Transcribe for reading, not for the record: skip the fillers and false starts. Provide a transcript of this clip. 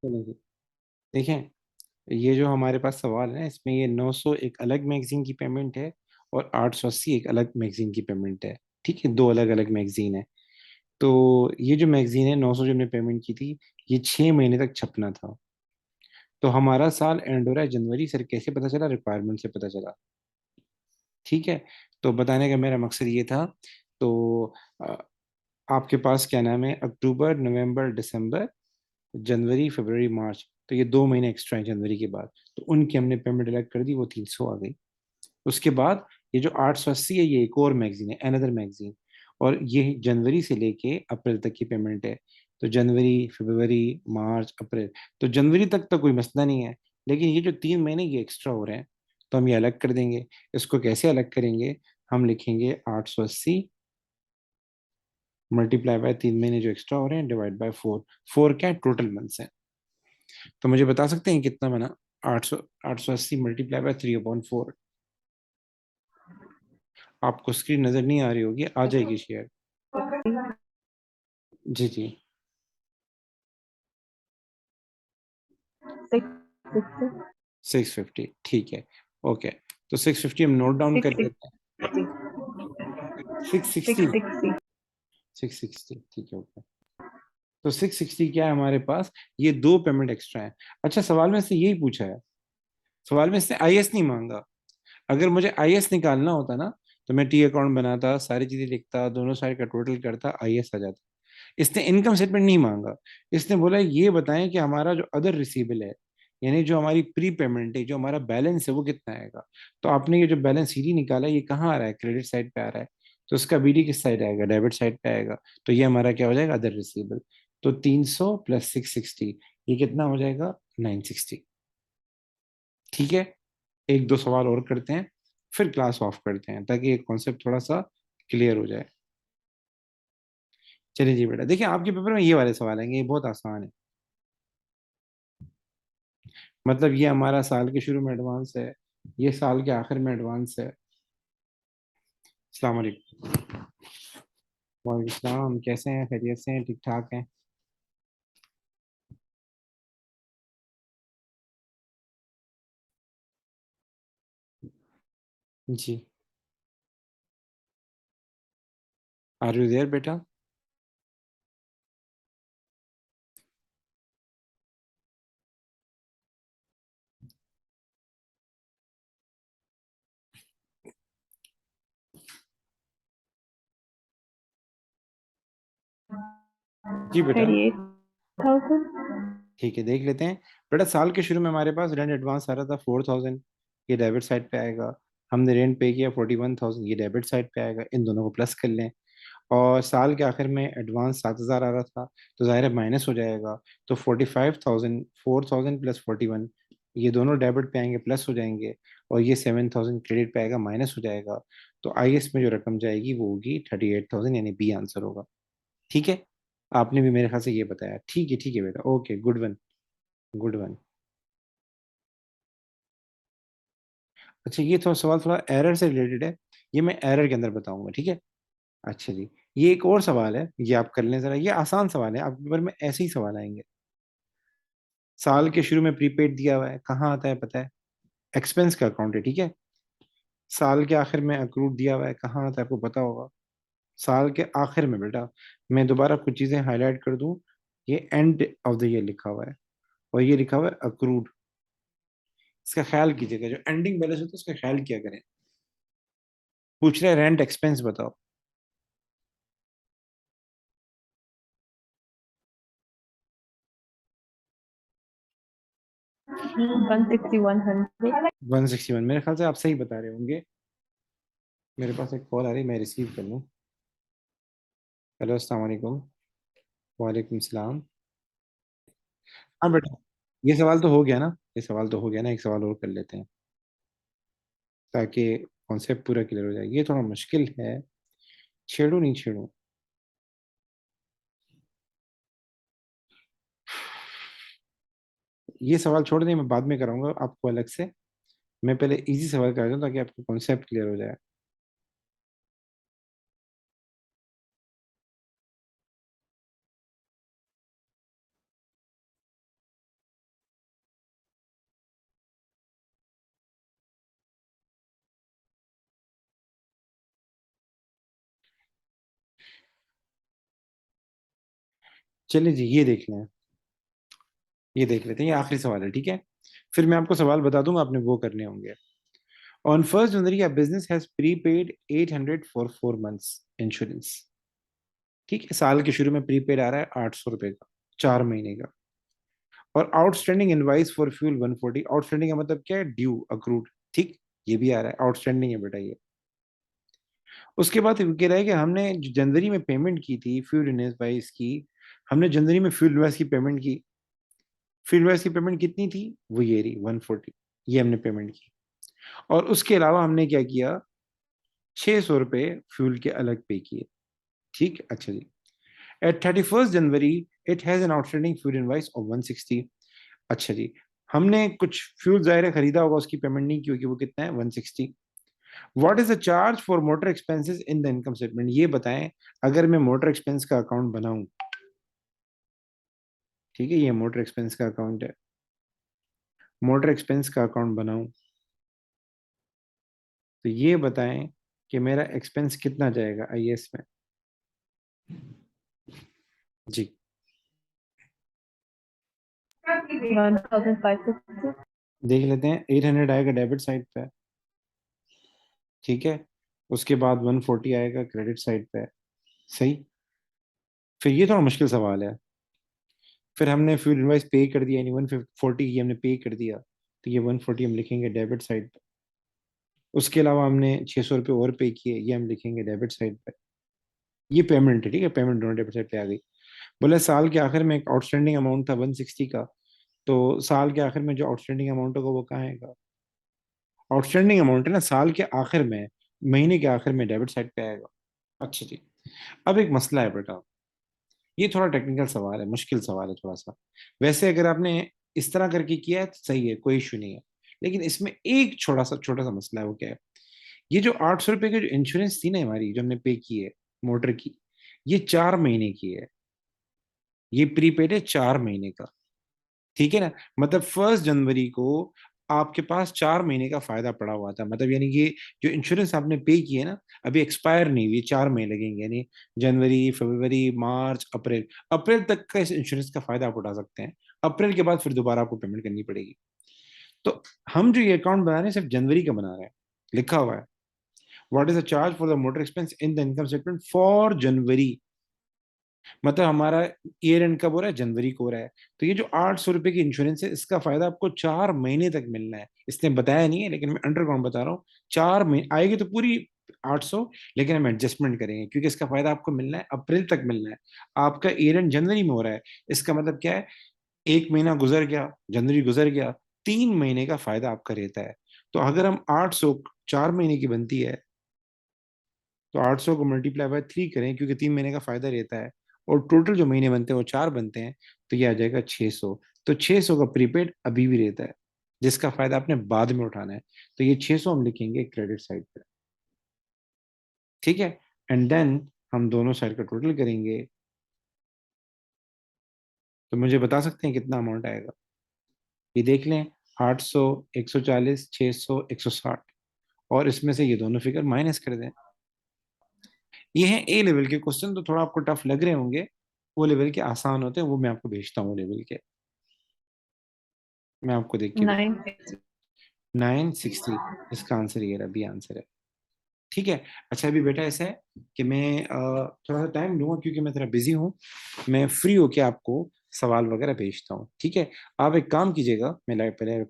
चलो जी। देखें, ये जो हमारे पास सवाल है इसमें ये 900 एक अलग मैगजीन की पेमेंट है और 880 एक अलग मैगजीन की पेमेंट है। ठीक है, दो अलग अलग मैगजीन है। तो ये जो मैगजीन है 900 जो हमने पेमेंट की थी, ये 6 महीने तक छपना था। तो हमारा साल एंड हो रहा है जनवरी। सर कैसे पता चला? रिक्वायरमेंट से पता चला। ठीक है, तो बताने का मेरा मकसद ये था। तो अ, आपके पास क्या नाम है, अक्टूबर नवंबर दिसंबर जनवरी फरवरी मार्च, तो ये 2 महीने एक्स्ट्रा है जनवरी के बाद। तो उनकी हमने पेमेंट अलग कर दी, वो 300 आ गई। उसके बाद ये जो 880 है, ये एक और मैगजीन है, अनदर मैगजीन। और ये जनवरी से लेके अप्रैल तक की पेमेंट है। तो जनवरी फरवरी मार्च अप्रैल, तो जनवरी तक तो कोई मसला नहीं है। लेकिन ये जो 3 महीने ये एक्स्ट्रा हो रहे हैं, तो हम ये अलग कर देंगे। इसको कैसे अलग करेंगे? हम लिखेंगे 880 मल्टीप्लाई बाय 3 महीने जो एक्स्ट्रा हो रहे हैं डिवाइड बाय 4। 4 क्या टोटल मंथ्स है? तो मुझे बता सकते हैं कितना बना? 880 मल्टीप्लाई बाय 3/4। आपको स्क्रीन नजर नहीं आ रही होगी, आ जाएगी शेयर। जी जी। 650, ठीक है। ओके, तो 650 हम नोट डाउन कर लेते हैं। 660। 660। 660, ठीक है, ओके। तो 660 क्या है हमारे पास? ये दो पेमेंट एक्स्ट्रा है। अच्छा, सवाल में से यही पूछा है। सवाल में इसने आईएस नहीं मांगा। अगर मुझे आईएस निकालना होता ना, तो मैं टी अकाउंट बनाता, सारी चीजें लिखता, दोनों साइड का टोटल करता, आईएस आ जाता। इसने इनकम स्टेटमेंट नहीं मांगा। इसने बोला ये बताएं कि हमारा जो अदर रिसीवेबल है, यानी जो हमारी प्री पेमेंट है, जो हमारा बैलेंस है, वो कितना आएगा। तो आपने ये जो बैलेंस सीडी निकाला, ये कहाँ आ रहा है? क्रेडिट साइड पे आ रहा है। तो इसका बीडी किस साइड आएगा? डेबिट साइड पे आएगा। तो ये हमारा क्या हो जाएगा? Other receivable. तो 300 प्लस 660, ये कितना हो जाएगा? 960। ठीक है, एक दो सवाल और करते हैं, फिर क्लास ऑफ करते हैं, ताकि ये कॉन्सेप्ट थोड़ा सा क्लियर हो जाए। चलिए जी बेटा, देखिए आपके पेपर में ये वाले सवाल आएंगे, ये बहुत आसान है। मतलब ये हमारा साल के शुरू में एडवांस है, ये साल के आखिर में एडवांस है। अस्सलाम वालेकुम। वालेकुम सलाम, कैसे हैं? खैरियत से हैं? ठीक ठाक हैं? जी। आर यू देयर बेटा? जी बेटा। 38,000। ठीक है, देख लेते हैं। बेटा साल के शुरू में हमारे पास रेंट एडवांस आ रहा था 4000, ये डेबिट साइड पे आएगा। हमने रेंट पे किया 41,000, ये डेबिट साइड पे आएगा। इन दोनों को प्लस कर लें। और साल के आखिर में एडवांस 7,000 आ रहा था, तो ज़ाहिर है माइनस हो जाएगा। तो 45,000, 4,000 प्लस 41, ये दोनों डेबिट पे आएंगे, प्लस हो जाएंगे। और ये 7,000 क्रेडिट पे आएगा, माइनस हो जाएगा। तो आईएस में जो रकम जाएगी वो होगी 38,000, यानी बी आंसर होगा। ठीक है, आपने भी मेरे ख्याल से ये बताया। ठीक है बेटा, okay, good one, good one. अच्छा, ये थोड़ा सवाल थोड़ा एरर से रिलेटेड है, ये मैं एरर के अंदर बताऊंगा, ठीक है। अच्छा जी, ये एक और सवाल है, ये आप कर लें जरा, ये आसान सवाल है, आपके पेपर में ऐसे ही सवाल आएंगे। साल के शुरू में प्रीपेड दिया हुआ है, कहाँ आता है पता है? एक्सपेंस का अकाउंट है, ठीक है। साल के आखिर में अक्रूड दिया हुआ है, कहाँ आता है? आपको पता होगा। साल के आखिर में बेटा, मैं दोबारा कुछ चीजें हाईलाइट कर दूं, ये एंड ऑफ द ईयर लिखा हुआ है, और ये लिखा हुआ है अक्रूड। इसका ख्याल कीजिएगा, जो एंडिंग बैलेंस होता है उसका ख्याल किया करें। पूछ रहे रेंट एक्सपेंस बताओ। 160, 100। 161, मेरे ख्याल से आप सही बता रहे होंगे। मेरे पास एक कॉल आ रही है, मैं रिसीव कर लूँ। हेलो, अस्सलाम वालेकुम। वालेकुम सलाम। हाँ बेटा, ये सवाल तो हो गया ना, ये सवाल तो हो गया ना, एक सवाल और कर लेते हैं, ताकि कॉन्सेप्ट पूरा क्लियर हो जाए। ये थोड़ा मुश्किल है, छेड़ू नहीं छेड़ू। ये सवाल छोड़ दें, मैं बाद में कराऊंगा आपको अलग से। मैं पहले इजी सवाल कर दूं, ताकि आपको कॉन्सेप्ट क्लियर हो जाए। चलिए जी, ये देख लें, ये देख लेते हैं, ये आखिरी सवाल है, ठीक है। फिर मैं आपको सवाल बता दूंगा, आपने वो करने होंगे। On 1 January a business has prepaid 800 for 4 months insurance. ठीक है, साल के शुरू में प्रीपेड आ रहा है 800 रुपए का, 4 महीने का। और outstanding invoice for fuel 140। Outstanding का मतलब क्या है? Due, accrued. ठीक, ये भी आ रहा है, आउटस्टैंडिंग है बेटा ये। उसके बाद कह रहा है कि हमने जो जनवरी में पेमेंट की थी फ्यूल इनवाइस की, हमने जनवरी में फ्यूल इनवाइस की पेमेंट की। फ्यूल इनवाइस की पेमेंट कितनी थी? वो ये रही 140, ये हमने पेमेंट की। और उसके अलावा हमने क्या किया? 600 रुपये फ्यूल के अलग पे किए। ठीक, अच्छा जी। At 31 January it has an outstanding fuel invoice of 160। अच्छा जी, हमने कुछ फ्यूल जाहिर है खरीदा होगा, उसकी पेमेंट नहीं की होगी, वो कितना है? 160। What is the charge for motor expenses in the income statement? ये बताएं, अगर मैं मोटर एक्सपेंस का अकाउंट बनाऊं, ठीक है, ये मोटर एक्सपेंस का अकाउंट है, मोटर एक्सपेंस का अकाउंट बनाऊं, तो ये बताएं कि मेरा एक्सपेंस कितना जाएगा आईएएस में। जी, 1550। देख लेते हैं। 800 आएगा डेबिट साइड पे, ठीक है। उसके बाद 140 आएगा क्रेडिट साइड पे, सही। फिर ये थोड़ा मुश्किल सवाल है। फिर हमने फ्यूल इनवाइस पे कर दिया, यानी 140 की हमने पे कर दिया, तो ये 140 हम लिखेंगे डेबिट साइड पे। उसके अलावा हमने 600 रुपये और पे किए, ये हम लिखेंगे डेबिट साइड पे। ये पेमेंट है, ठीक है, पेमेंट दोनों डेबिट साइड पे आ गई। बोले साल के आखिर में एक आउटस्टैंडिंग अमाउंट था 160 का, तो साल के आखिर में जो आउटस्टैंडिंग अमाउंट होगा वो कहाँ आएगा? आउटस्टैंडिंग अमाउंट है ना, साल के आखिर में, महीने के आखिर में डेबिट साइड पे आएगा। अच्छा जी। अब एक मसला है बेटा, ये थोड़ा टेक्निकल सवाल है, मुश्किल सवाल है थोड़ा सा। वैसे अगर आपने इस तरह करके किया है तो सही है, कोई इशू नहीं है। लेकिन इसमें एक छोटा सा मसला है, वो क्या है? ये जो 800 रुपए की जो इंश्योरेंस थी ना हमारी, जो हमने पे की है मोटर की, ये 4 महीने की है। ये प्रीपेड है 4 महीने का, ठीक है ना। मतलब 1 जनवरी को आपके पास 4 महीने का फायदा पड़ा हुआ था, मतलब यानी कि जो इंश्योरेंस आपने पे की है ना, अभी एक्सपायर नहीं हुई, 4 महीने लगेंगे, यानी जनवरी, फरवरी, मार्च, अप्रैल, अप्रैल तक का इस इंश्योरेंस का फायदा आप उठा सकते हैं। अप्रैल के बाद फिर दोबारा आपको पेमेंट करनी पड़ेगी। तो हम जो ये अकाउंट बना रहे हैं सिर्फ जनवरी का बना रहे हैं, लिखा हुआ है what is the charge for the motor expense in the income statement for January. मतलब हमारा ईयर एंड कब हो रहा है? जनवरी को हो रहा है। तो ये जो 800 रुपए की इंश्योरेंस है, इसका फायदा आपको 4 महीने तक मिलना है। इसने बताया नहीं है, लेकिन मैं अंडरग्राउंड बता रहा हूँ। 4 महीने आएगी तो पूरी 800, लेकिन हम एडजस्टमेंट करेंगे क्योंकि इसका फायदा आपको मिलना है, अप्रैल तक मिलना है। आपका ईयर एंड जनवरी में हो रहा है। इसका मतलब क्या है? एक महीना गुजर गया, जनवरी गुजर गया, 3 महीने का फायदा आपका रहता है। तो अगर हम 800 4 महीने की बनती है, तो 800 को मल्टीप्लाई बाय 3 करें, क्योंकि 3 महीने का फायदा रहता है, और टोटल जो महीने बनते हैं वो 4 बनते हैं, तो ये आ जाएगा 600। तो 600 का प्रीपेड अभी भी रहता है, जिसका फायदा आपने बाद में उठाना है। तो ये 600 हम लिखेंगे क्रेडिट साइड पे, ठीक है। एंड देन हम दोनों साइड का टोटल करेंगे, तो मुझे बता सकते हैं कितना अमाउंट आएगा? ये देख लें, 800, 140, 600, 160, और इसमें से ये दोनों फिगर माइनस कर दें। ये है ए लेवल के क्वेश्चन, तो थोड़ा आपको टफ लग रहे होंगे। वो लेवल के आसान होते हैं, वो मैं आपको भेजता हूँ, वो लेवल के मैं आपको देख के भेज। 960। 960, इसका आंसर ये रहा, बी आंसर है, ठीक है। अच्छा अभी बेटा ऐसा है कि मैं थोड़ा सा टाइम लूंगा, क्योंकि मैं थोड़ा बिजी हूँ। मैं फ्री होके आपको सवाल वगैरह भेजता हूँ, ठीक है। आप एक काम कीजिएगा, मैं पहले